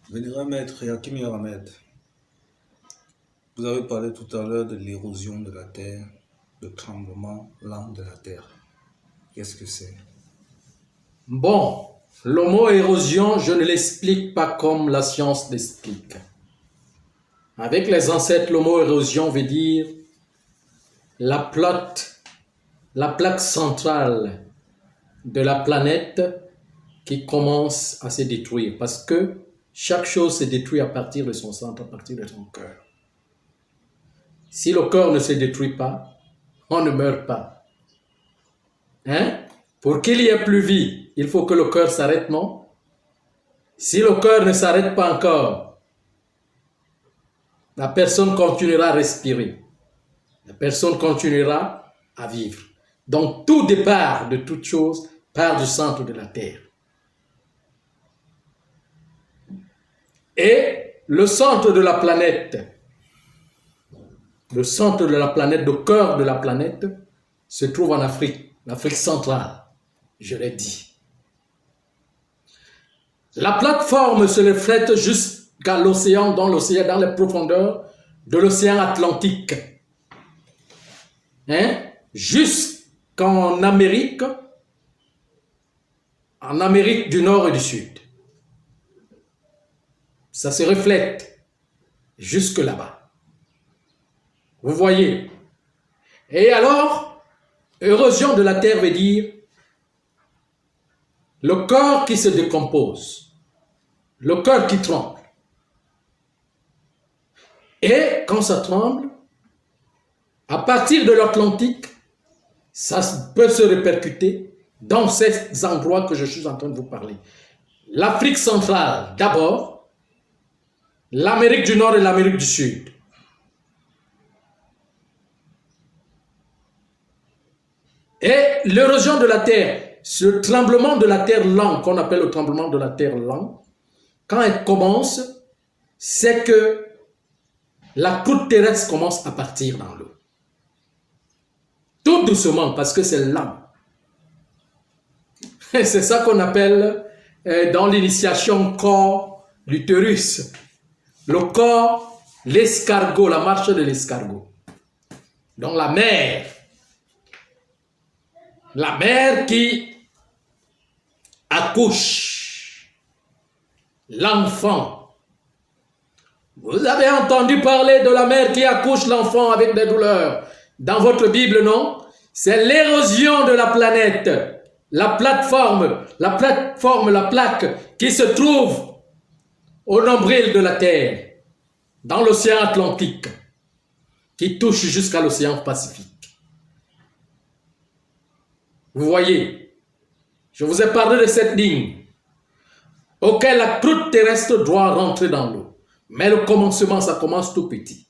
Vénérable Maître Yakim Yaramed, vous avez parlé tout à l'heure de l'érosion de la terre, le tremblement lent de la terre. Qu'est-ce que c'est? Bon, le mot érosion, je ne l'explique pas comme la science l'explique. Avec les ancêtres, le mot érosion veut dire la plaque centrale de la planète qui commence à se détruire. Parce que chaque chose se détruit à partir de son centre, à partir de son cœur. Si le cœur ne se détruit pas, on ne meurt pas. Hein? Pour qu'il y ait plus vie, il faut que le cœur s'arrête, non? Si le cœur ne s'arrête pas encore, la personne continuera à respirer. La personne continuera à vivre. Donc, tout départ de toute chose part du centre de la terre. Et le centre de la planète, le cœur de la planète, se trouve en Afrique, l'Afrique centrale, je l'ai dit. La plateforme se reflète jusqu'à l'océan, dans les profondeurs de l'océan Atlantique. Jusqu'en Amérique du Nord et du Sud. Ça se reflète jusque là-bas. Vous voyez? Et alors, érosion de la terre veut dire le corps qui se décompose, le cœur qui tremble. Et quand ça tremble, à partir de l'Atlantique, ça peut se répercuter dans ces endroits que je suis en train de vous parler. L'Afrique centrale d'abord, l'Amérique du Nord et l'Amérique du Sud. Et l'érosion de la terre, ce tremblement de la terre lent, qu'on appelle le tremblement de la terre lent, quand elle commence, c'est que la croûte terrestre commence à partir dans l'eau. Tout doucement, parce que c'est lent. Et c'est ça qu'on appelle dans l'initiation corps l'utérus. Le corps, l'escargot, la marche de l'escargot. Donc la mère qui accouche l'enfant. Vous avez entendu parler de la mère qui accouche l'enfant avec des douleurs dans votre Bible, non? C'est l'érosion de la planète, la plaque qui se trouve au nombril de la Terre, dans l'océan Atlantique, qui touche jusqu'à l'océan Pacifique. Vous voyez, je vous ai parlé de cette ligne auquel la croûte terrestre doit rentrer dans l'eau. Mais le commencement, ça commence tout petit.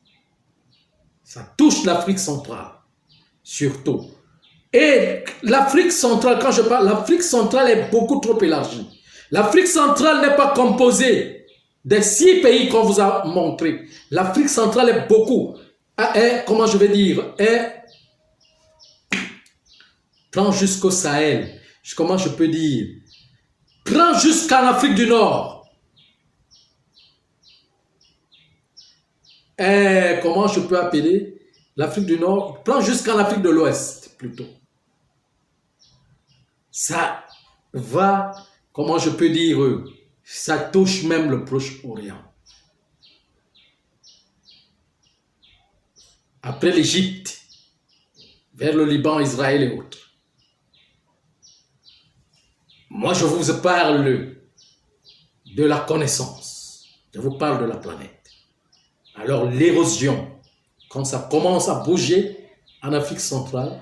Ça touche l'Afrique centrale, surtout. Et l'Afrique centrale, quand je parle, l'Afrique centrale est beaucoup trop élargie. L'Afrique centrale n'est pas composée des 6 pays qu'on vous a montrés. L'Afrique centrale est beaucoup. Comment je vais dire, prend jusqu'au Sahel. Comment je peux dire? Prend jusqu'en Afrique du Nord. Comment je peux appeler l'Afrique du Nord? Prend jusqu'en Afrique de l'Ouest, plutôt. Ça va, comment je peux dire, ça touche même le Proche-Orient. Après l'Égypte, vers le Liban, Israël et autres. Moi, je vous parle de la connaissance. Je vous parle de la planète. Alors, l'érosion, quand ça commence à bouger en Afrique centrale,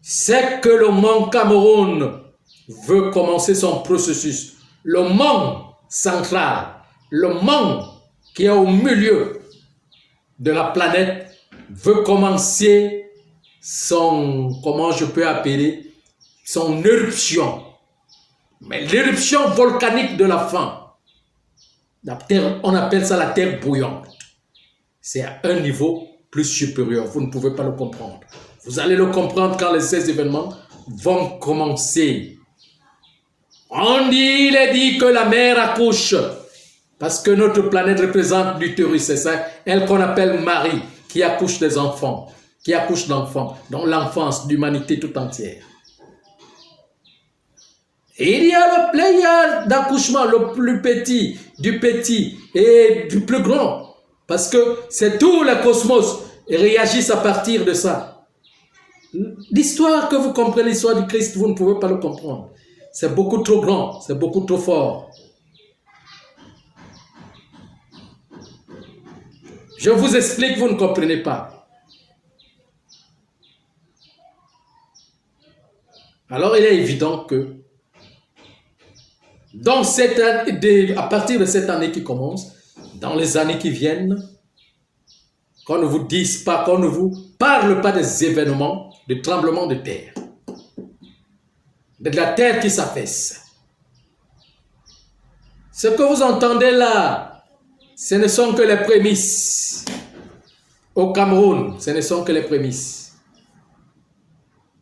c'est que le mont Cameroun veut commencer son processus. Le mont central, le mont qui est au milieu de la planète, veut commencer son, comment je peux appeler, son éruption. Mais l'éruption volcanique de la fin, la terre, on appelle ça la terre bouillante. C'est à un niveau plus supérieur. Vous ne pouvez pas le comprendre. Vous allez le comprendre quand ces événements vont commencer. Il est dit que la mère accouche Parce que notre planète représente l'utérus, c'est ça, elle qu'on appelle Marie, qui accouche des enfants, qui accouche d'enfants, dans l'enfance, l'humanité tout entière. Et il y a le pléiade d'accouchement, le plus petit, du petit et du plus grand. Parce que c'est tout le cosmos et réagissent à partir de ça. L'histoire que vous comprenez, l'histoire du Christ, vous ne pouvez pas le comprendre. C'est beaucoup trop grand, c'est beaucoup trop fort. Je vous explique, vous ne comprenez pas. Alors il est évident que dans cette année, à partir de cette année qui commence, dans les années qui viennent, qu'on ne vous dise pas, qu'on ne vous parle pas des événements, des tremblements de terre, de la terre qui s'affaisse. Ce que vous entendez là, ce ne sont que les prémices. Au Cameroun, ce ne sont que les prémices.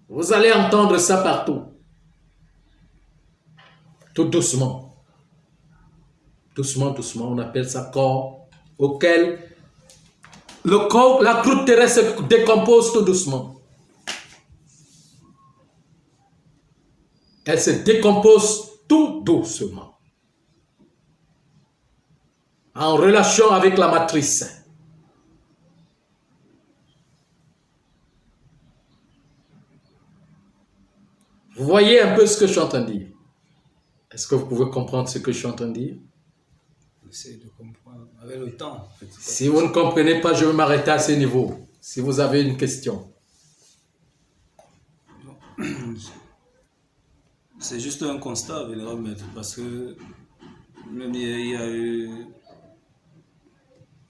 Vous allez entendre ça partout. Tout doucement. Doucement, doucement, on appelle ça corps auquel le corps, la croûte terrestre se décompose tout doucement. Elle se décompose tout doucement. En relation avec la matrice. Vous voyez un peu ce que je suis en train de dire. Est-ce que vous pouvez comprendre ce que je suis en train de dire? J'essaie de comprendre avec le temps. En fait. Si vous ne comprenez pas, je vais m'arrêter à ce niveau. Si vous avez une question. C'est juste un constat, vénérable maître, parce que même il y a eu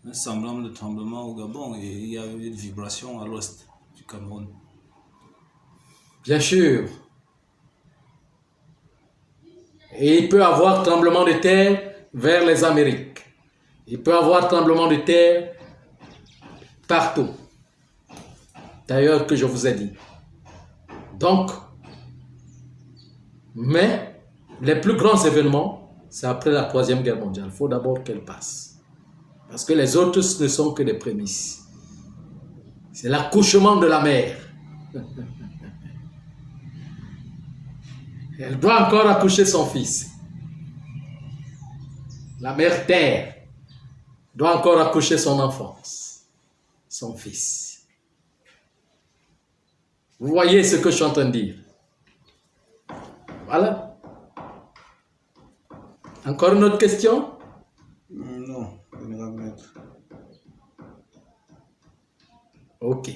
un semblant de tremblement au Gabon et il y a eu une vibration à l'ouest du Cameroun. Bien sûr. Et il peut y avoir tremblement de terre vers les Amériques. Il peut y avoir tremblement de terre partout. D'ailleurs que je vous ai dit. Donc, mais les plus grands événements, c'est après la Troisième Guerre mondiale. Il faut d'abord qu'elle passe. Parce que les autres ne sont que des prémices. C'est l'accouchement de la mère. Elle doit encore accoucher son fils. La mère terre doit encore accoucher son enfance, son fils. Vous voyez ce que je suis en train de dire? Voilà. Encore une autre question? Non, vénérable maître. Ok.